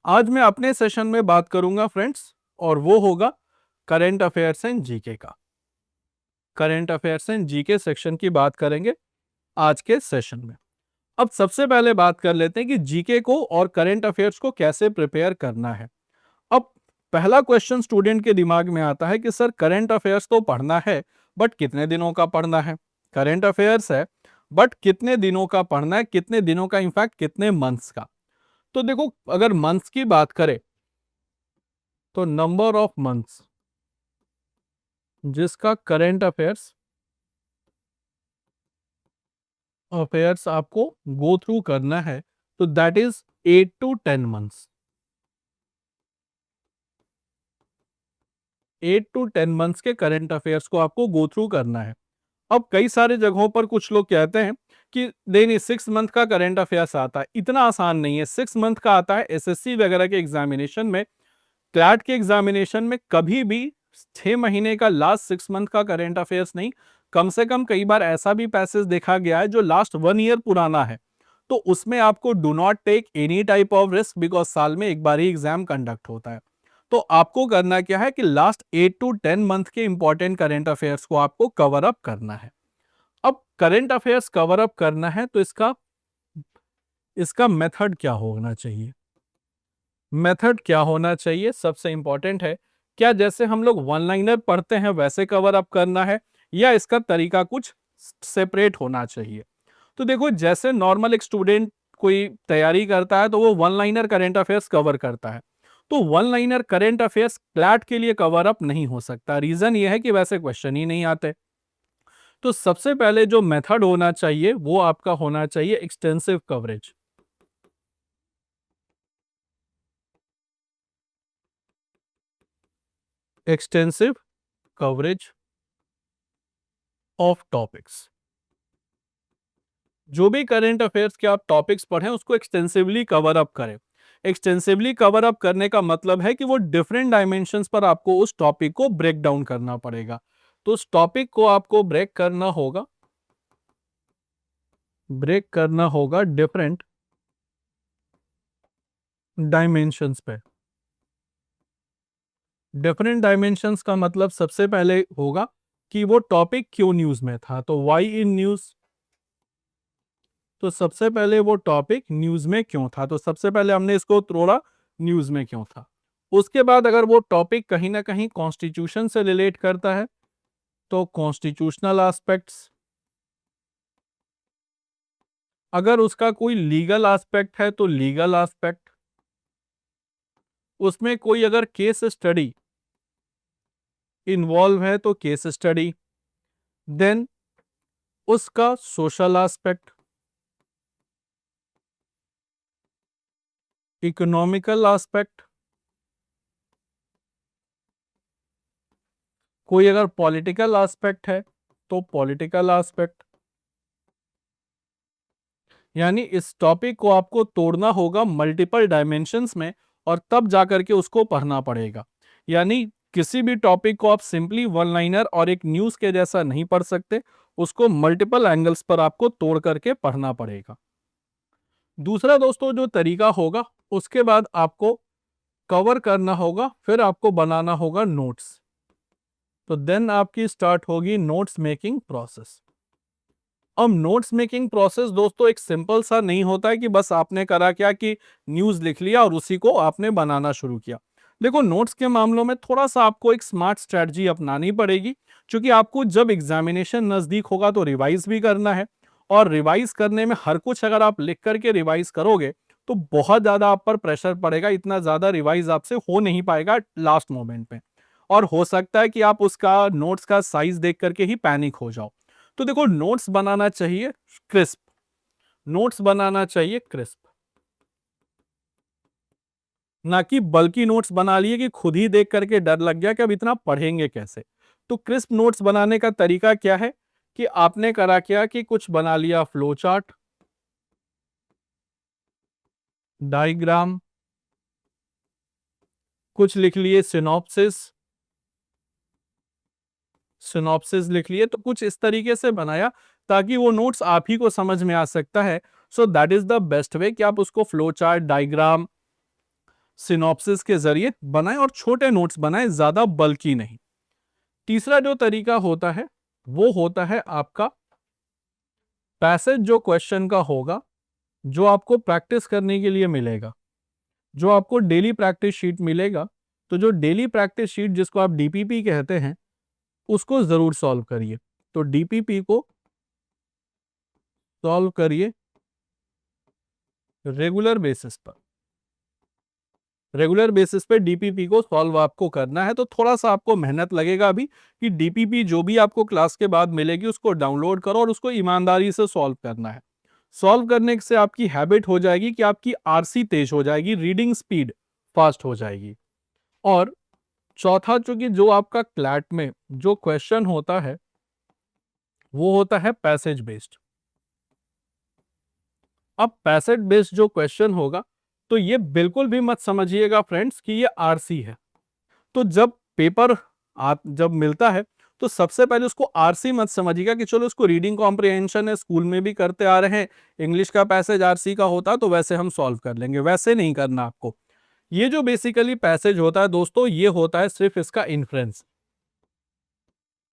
आज मैं अपने सेशन में बात करूंगा फ्रेंड्स, और वो होगा करंट अफेयर्स एंड जीके का। Current affairs and GK section की बात करेंगे आज के सेशन में। अब सबसे पहले बात कर लेते हैं कि जीके को और करंट अफेयर्स को कैसे प्रिपेयर करना है। अब पहला क्वेश्चन स्टूडेंट के दिमाग में आता है कि सर करंट अफेयर्स तो पढ़ना है, बट कितने दिनों का पढ़ना है। करंट अफेयर्स है बट कितने दिनों का पढ़ना है, कितने दिनों का, इनफैक्ट कितने मंथ्स का। तो देखो, अगर मंथ्स की बात करें तो नंबर ऑफ मंथ्स जिसका करंट अफेयर्स अफेयर्स आपको गो थ्रू करना है, तो that is 8 to 10 months. 8 to 10 months के करंट अफेयर्स को आपको गो थ्रू करना है। अब कई सारे जगहों पर कुछ लोग कहते हैं कि नहीं 6 मंथ का करंट अफेयर्स आता है। इतना आसान नहीं है। 6 मंथ का आता है एसएससी वगैरह के एग्जामिनेशन में। क्लैट के एग्जामिनेशन में कभी भी 6 महीने का, लास्ट 6 मंथ का करंट अफेयर्स नहीं। कम से कम कई बार ऐसा भी पैसेज देखा गया है जो लास्ट 1 ईयर पुराना है। तो उसमें आपको do not take any type of risk, because साल में एक बार ही एग्जाम कंडक्ट होता है। तो आपको करना क्या है कि लास्ट 8 to 10 मंथ के इंपॉर्टेंट करंट अफेयर्स को आपको कवर अप करना है। अब करंट अफेयर्स कवर अप करना है तो इसका इसका मेथड क्या होना चाहिए। मेथड क्या होना चाहिए सबसे इंपॉर्टेंट है। क्या जैसे हम लोग वन लाइनर पढ़ते हैं वैसे कवर अप करना है, या इसका तरीका कुछ सेपरेट होना चाहिए। तो देखो, जैसे नॉर्मल एक स्टूडेंट कोई तैयारी करता है तो वो one liner current affairs cover करता है। तो one liner current affairs CLAT के लिए कवर अप नहीं हो सकता। रीजन ये है कि वैसे क्वेश्चन ही नहीं आते। तो सबसे पहले जो मेथड होना चाहिए वो आपका होना चाहिए extensive coverage. Extensive coverage of topics. जो भी करंट अफेयर्स के आप टॉपिक्स पढ़ें उसको एक्सटेंसिवली कवर अप करें। एक्सटेंसिवली कवर अप करने का मतलब है कि वो डिफरेंट डायमेंशंस पर आपको उस टॉपिक को ब्रेक डाउन करना पड़ेगा। तो उस टॉपिक को आपको ब्रेक करना होगा डिफरेंट डायमेंशंस पे। डिफरेंट डायमेंशंस का मतलब सबसे पहले होगा कि वो टॉपिक क्यों न्यूज में था, तो वाई इन न्यूज। तो सबसे पहले वो टॉपिक न्यूज में क्यों था, तो सबसे पहले हमने इसको तोड़ा, न्यूज में क्यों था। उसके बाद अगर वो टॉपिक कहीं ना कहीं कॉन्स्टिट्यूशन से रिलेट करता है तो कॉन्स्टिट्यूशनल एस्पेक्ट्स। अगर उसका कोई लीगल एस्पेक्ट है तो लीगल एस्पेक्ट। उसमें कोई अगर केस स्टडी इन्वॉल्व है तो केस स्टडी। देन उसका सोशल एस्पेक्ट, इकोनॉमिकल एस्पेक्ट। कोई अगर पॉलिटिकल एस्पेक्ट है तो पॉलिटिकल एस्पेक्ट। यानी इस टॉपिक को आपको तोड़ना होगा मल्टीपल डायमेंशंस में, और तब जाकर के उसको पढ़ना पड़ेगा। यानी किसी भी टॉपिक को आप सिंपली वन लाइनर और एक न्यूज के जैसा नहीं पढ़ सकते। उसको मल्टीपल एंगल्स पर आपको तोड़ करके पढ़ना पड़ेगा। दूसरा दोस्तों जो तरीका होगा, उसके बाद आपको कवर करना होगा, फिर आपको बनाना होगा नोट्स। तो देन आपकी स्टार्ट होगी नोट्स मेकिंग प्रोसेस। अब नोट्स मेकिंग प्रोसेस दोस्तों एक सिंपल सा नहीं होता है कि बस आपने करा क्या कि न्यूज लिख लिया और उसी को आपने बनाना शुरू किया। देखो, नोट्स के मामलों में थोड़ा सा आपको एक स्मार्ट स्ट्रेटजी अपनानी पड़ेगी, क्योंकि आपको जब एग्जामिनेशन नजदीक होगा तो रिवाइज भी करना है। और रिवाइज करने में हर कुछ अगर आप लिख करके रिवाइज करोगे तो बहुत ज्यादा आप पर प्रेशर पड़ेगा। इतना ज्यादा रिवाइज आपसे हो नहीं पाएगा लास्ट मोमेंट पे, और हो सकता है कि आप उसका नोट्स का साइज देख करके ही पैनिक हो जाओ। तो देखो, नोट्स बनाना चाहिए क्रिस्प। नोट्स बनाना चाहिए क्रिस्प, ना कि बल्कि नोट्स बना लिए कि खुद ही देख करके डर लग गया कि अब इतना पढ़ेंगे कैसे। तो क्रिस्प नोट्स बनाने का तरीका क्या है कि आपने करा क्या कि कुछ बना लिया फ्लो चार्ट, डायग्राम, कुछ लिख लिए सिनॉप्सिस। सिनॉप्सिस लिख लिए, तो कुछ इस तरीके से बनाया ताकि वो नोट्स आप ही को समझ में आ सकता है। So that is the best way कि आप उसको फ्लो चार्ट, डायग्राम, सिनॉप्सिस के जरिए बनाएं और छोटे नोट्स बनाएं, ज्यादा बल्कि नहीं। तीसरा जो तरीका होता है वो होता है आपका पैसेज जो क्वेश्चन का होगा, जो आपको प्रैक्टिस करने के लिए मिलेगा, जो आपको डेली प्रैक्टिस शीट मिलेगा। तो जो डेली प्रैक्टिस शीट जिसको आप डीपीपी कहते हैं, उसको जरूर सॉल्व करिए। तो डीपीपी को सॉल्व करिए रेगुलर बेसिस पर। रेगुलर बेसिस पे डीपीपी को सॉल्व आपको करना है। तो थोड़ा सा आपको मेहनत लगेगा अभी कि डीपीपी जो भी आपको क्लास के बाद मिलेगी उसको डाउनलोड करो और उसको ईमानदारी से सॉल्व करना है। सॉल्व करने से आपकी हैबिट हो जाएगी कि आपकी आरसी तेज हो जाएगी, रीडिंग स्पीड फास्ट हो जाएगी। और चौथा, चूंकि जो आपका क्लैट में जो क्वेश्चन होता है वो होता है पैसेज बेस्ड। अब पैसेज बेस्ड जो क्वेश्चन होगा, तो ये बिल्कुल भी मत समझिएगा फ्रेंड्स कि ये आरसी है। तो जब पेपर आप जब मिलता है तो सबसे पहले उसको आरसी मत समझिएगा कि चलो उसको रीडिंग कॉम्प्रिहेंशन है, स्कूल में भी करते आ रहे हैं, इंग्लिश का पैसेज आरसी का होता है तो वैसे हम सॉल्व कर लेंगे। वैसे नहीं करना आपको। ये जो बेसिकली पैसेज होता है दोस्तों, ये होता है सिर्फ इसका इन्फ्रेंस।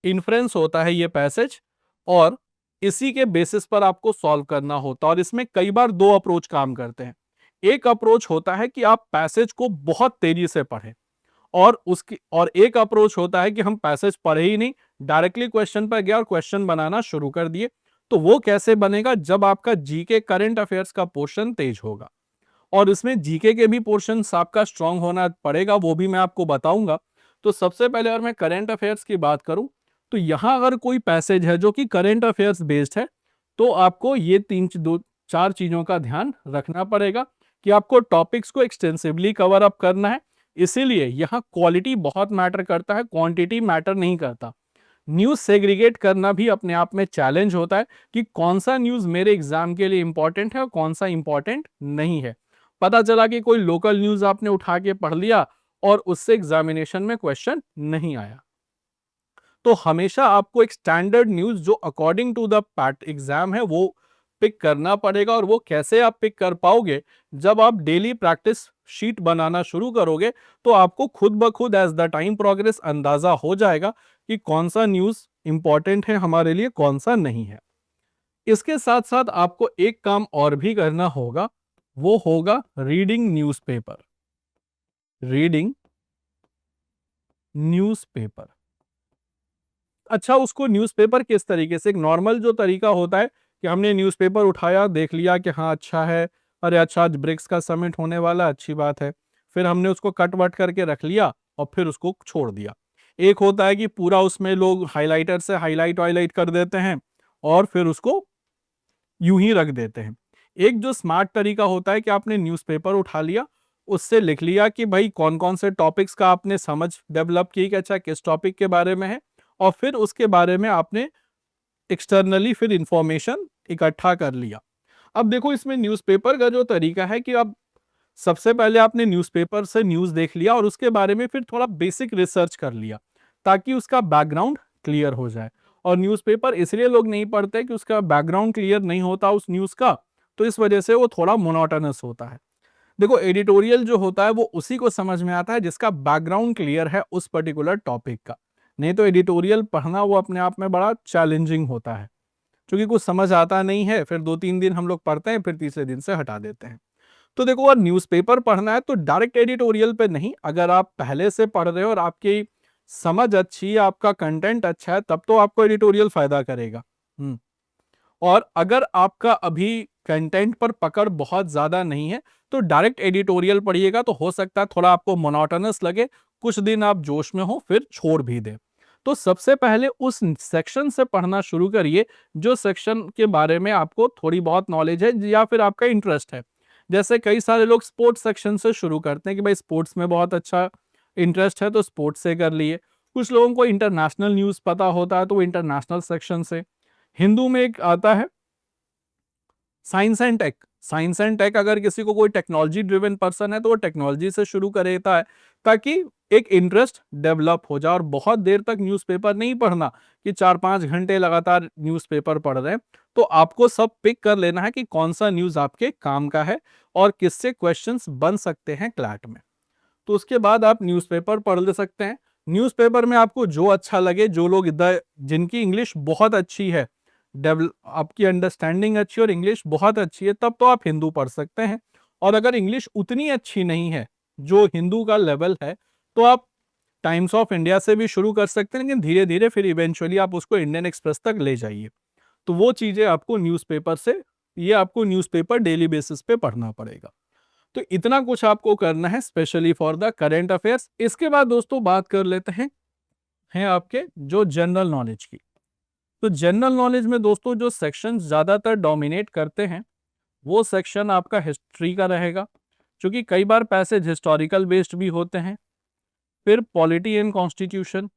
इन्फ्रेंस होता है ये पैसेज, और इसी के बेसिस पर आपको सॉल्व करना होता है। और इसमें कई बार दो अप्रोच काम करते हैं। एक अप्रोच होता है कि आप पैसेज को बहुत तेजी से पढ़ें, और एक अप्रोच होता है कि हम पैसेज पढ़े ही नहीं, डायरेक्टली क्वेश्चन पर गए और क्वेश्चन बनाना शुरू कर दिए। तो वो कैसे बनेगा? जब आपका जीके करंट अफेयर्स का पोर्शन तेज होगा, और इसमें जीके के भी पोर्शन आपका स्ट्रांग होना पड़ेगा, वो भी मैं आपको बताऊंगा। तो सबसे पहले अगर मैं करंट अफेयर्स की बात करूं, तो यहां अगर कोई पैसेज है जो कि करंट अफेयर्स बेस्ड है, तो आपको ये दो चार चीजों का ध्यान रखना पड़ेगा कि आपको टॉपिक्स को एक्सटेंसिवली कवर अप करना है। इसीलिए यहां क्वालिटी बहुत मैटर करता है, क्वांटिटी मैटर नहीं करता। न्यूज सेग्रीगेट करना भी अपने आप में चैलेंज होता है कि कौन सा न्यूज मेरे एग्जाम के लिए इंपॉर्टेंट है और कौन सा इंपॉर्टेंट नहीं है। पता चला कि कोई लोकल न्यूज आपने उठा के पढ़ लिया और उससे एग्जामिनेशन में क्वेश्चन नहीं आया। तो हमेशा आपको एक स्टैंडर्ड न्यूज जो अकॉर्डिंग टू द पैट एग्जाम है वो पिक करना पड़ेगा। और वो कैसे आप पिक कर पाओगे? जब आप डेली प्रैक्टिस शीट बनाना शुरू करोगे, तो आपको खुद ब खुद एज द टाइम प्रोग्रेस अंदाजा हो जाएगा कि कौन सा न्यूज इंपॉर्टेंट है हमारे लिए, कौन सा नहीं है। इसके साथ साथ आपको एक काम और भी करना होगा, वो होगा रीडिंग न्यूज़पेपर। Reading newspaper. अच्छा, उसको न्यूज़पेपर किस तरीके से? एक नॉर्मल जो तरीका होता है कि हमने न्यूज़पेपर उठाया, देख लिया कि हाँ अच्छा है, अरे अच्छा आज ब्रिक्स का समिट होने वाला, अच्छी बात है, फिर हमने उसको कट वट करके रख लिया और फिर उसको छोड़ दिया। एक होता है कि पूरा उसमें लोग हाइलाइटर से हाईलाइट वाइलाइट कर देते हैं और फिर उसको यूं ही रख देते हैं। एक जो स्मार्ट तरीका होता है कि आपने न्यूज़पेपर उठा लिया, उससे लिख लिया कि भाई कौन कौन से टॉपिक्स का आपने समझ डेवलप की कि अच्छा किस टॉपिक के बारे में है, और फिर उसके बारे में आपने एक्सटर्नली फिर इंफॉर्मेशन इकट्ठा कर लिया। अब देखो, इसमें न्यूज़पेपर का जो तरीका है कि अब सबसे पहले आपने न्यूज़पेपर से न्यूज़ देख लिया और उसके बारे में फिर थोड़ा बेसिक रिसर्च कर लिया, ताकि उसका बैकग्राउंड क्लियर हो जाए। और न्यूज़पेपर इसलिए लोग नहीं पढ़ते कि उसका बैकग्राउंड क्लियर नहीं होता उस न्यूज़ का, तो इस वजह से वो थोड़ा मोनोटोनस होता है। देखो, एडिटोरियल जो होता है वो उसी को समझ में आता है जिसका बैकग्राउंड क्लियर है उस पर्टिकुलर टॉपिक का। नहीं तो एडिटोरियल पढ़ना वो अपने आप में बड़ा चैलेंजिंग होता है, क्योंकि कुछ समझ आता नहीं है, फिर 2-3 दिन हम लोग पढ़ते हैं, फिर तीसरे दिन से हटा देते हैं। तो देखो, अगर न्यूज़पेपर पढ़ना है तो डायरेक्ट एडिटोरियल पे नहीं, अगर आप पहले से पढ़ रहे हो और आपकी समझ अच्छी है, आपका कंटेंट अच्छा है, तब तो आपको एडिटोरियल फायदा करेगा। और अगर आपका अभी कंटेंट पर पकड़ बहुत ज्यादा नहीं है, तो डायरेक्ट एडिटोरियल पढ़िएगा, तो हो सकता है थोड़ा आपको मोनोटोनस लगे, कुछ दिन आप जोश में हो फिर छोड़ भी दें। तो सबसे पहले उस सेक्शन से पढ़ना शुरू करिए जो सेक्शन के बारे में आपको थोड़ी बहुत नॉलेज है या फिर आपका इंटरेस्ट है। जैसे कई सारे लोग स्पोर्ट्स सेक्शन से शुरू करते हैं कि भाई स्पोर्ट्स में बहुत अच्छा इंटरेस्ट है तो स्पोर्ट्स से कर लिए। कुछ लोगों को इंटरनेशनल न्यूज़ पता होता है तो वो इंटरनेशनल सेक्शन से। हिंदू में एक आता है science and tech. Science and tech, अगर किसी को कोई टेक्नोलॉजी ड्रिवन पर्सन है तो वो टेक्नोलॉजी से शुरू करता है, ताकि एक इंटरेस्ट डेवलप हो जाए। और बहुत देर तक न्यूज़पेपर नहीं पढ़ना कि 4-5 घंटे लगातार न्यूज़पेपर पढ़ रहे हैं। तो आपको सब पिक कर लेना है कि कौन सा न्यूज़ आपके काम का है और किससे क्वेश्चंस बन सकते हैं क्लैट में। तो उसके बाद आप न्यूज़पेपर पढ़ ले सकते हैं। न्यूज़पेपर में आपको जो अच्छा लगे, जो लोग जिनकी इंग्लिश बहुत अच्छी है, आपकी अंडरस्टैंडिंग अच्छी और इंग्लिश बहुत अच्छी है, तब तो आप हिंदू पढ़ सकते हैं। और अगर इंग्लिश उतनी अच्छी नहीं है जो हिंदू का लेवल है, तो आप टाइम्स ऑफ इंडिया से भी शुरू कर सकते हैं, लेकिन धीरे धीरे फिर इवेंचुअली आप उसको इंडियन एक्सप्रेस तक ले जाइए। तो वो चीजें आपको न्यूज़पेपर से, ये आपको न्यूज़पेपर डेली बेसिस पे पढ़ना पड़ेगा। तो इतना कुछ आपको करना है specially for the current affairs. इसके बाद दोस्तों बात कर लेते हैं आपके जो जनरल नॉलेज की। तो जनरल नॉलेज में दोस्तों जो सेक्शन ज्यादातर डोमिनेट करते हैं, वो सेक्शन आपका हिस्ट्री का रहेगा, क्योंकि कई बार पैसेज हिस्टोरिकल बेस्ड भी होते हैं। फिर polity and constitution,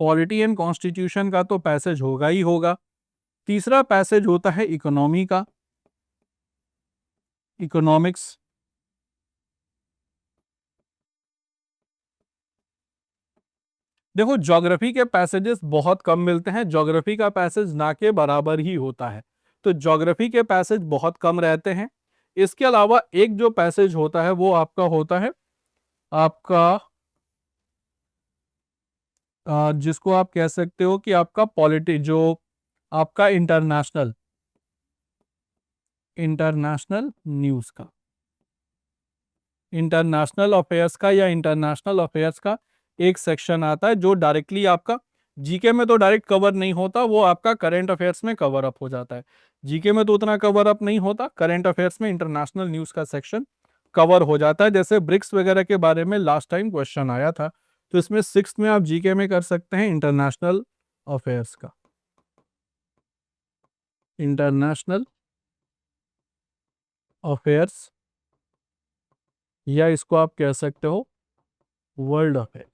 polity and constitution का तो पैसेज होगा ही होगा। तीसरा पैसेज होता है इकोनॉमी का, इकोनॉमिक्स। देखो ज्योग्राफी के पैसेजेस बहुत कम मिलते हैं, ज्योग्राफी का पैसेज ना के बराबर ही होता है, तो ज्योग्राफी के पैसेज बहुत कम रहते हैं। इसके अलावा एक जो पैसेज होता है वो आपका होता है आपका जिसको आप कह सकते हो कि आपका पॉलिटी, जो आपका इंटरनेशनल इंटरनेशनल न्यूज का, इंटरनेशनल अफेयर्स का या इंटरनेशनल अफेयर्स का एक सेक्शन आता है, जो डायरेक्टली आपका जीके में तो डायरेक्ट कवर नहीं होता, वो आपका करंट अफेयर्स में कवर अप हो जाता है। जीके में तो उतना कवर अप नहीं होता, करंट अफेयर्स में इंटरनेशनल न्यूज का सेक्शन कवर हो जाता है। जैसे ब्रिक्स वगैरह के बारे में लास्ट टाइम क्वेश्चन आया था, तो इसमें 6th में आप जीके में कर सकते हैं इंटरनेशनल अफेयर्स का, इंटरनेशनल अफेयर्स, या इसको आप कह सकते हो वर्ल्ड अफेयर,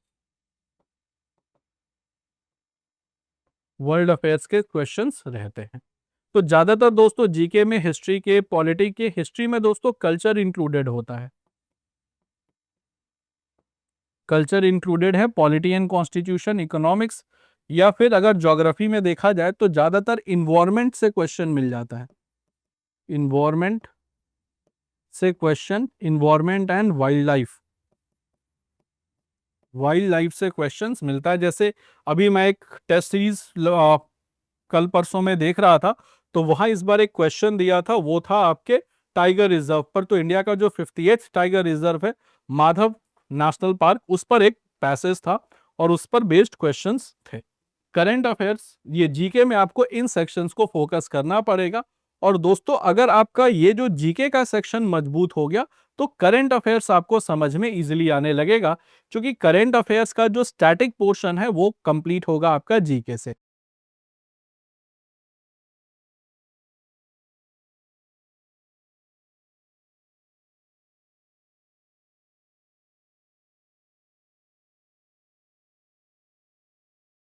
वर्ल्ड अफेयर्स के क्वेश्चंस रहते हैं। तो ज्यादातर दोस्तों जीके में हिस्ट्री के, पॉलिटी के, हिस्ट्री में दोस्तों कल्चर इंक्लूडेड होता है, कल्चर इंक्लूडेड है, पॉलिटी एंड कॉन्स्टिट्यूशन, इकोनॉमिक्स, या फिर अगर ज्योग्राफी में देखा जाए तो ज्यादातर इन्वायरमेंट से क्वेश्चन मिल जाता है, इन्वायरमेंट से question, environment and wild life, wild life से क्वेश्चंस मिलता है। जैसे अभी मैं एक टेस्ट सीरीज कल परसों में देख रहा था, तो वहां इस बार एक क्वेश्चन दिया था, वो था आपके टाइगर रिजर्व पर। तो इंडिया का जो 58th टाइगर रिजर्व है, माधव नेशनल पार्क, उस पर एक पैसेज था और उस पर बेस्ड क्वेश्चंस थे। करंट अफेयर्स, ये जीके में आपको इन सेक्शंस को फोकस करना पड़ेगा। और दोस्तों अगर आपका ये जो जीके का सेक्शन मजबूत हो गया, तो करंट अफेयर्स आपको समझ में इजीली आने लगेगा, क्योंकि करंट अफेयर्स का जो स्टैटिक पोर्शन है वो कंप्लीट होगा आपका जीके से।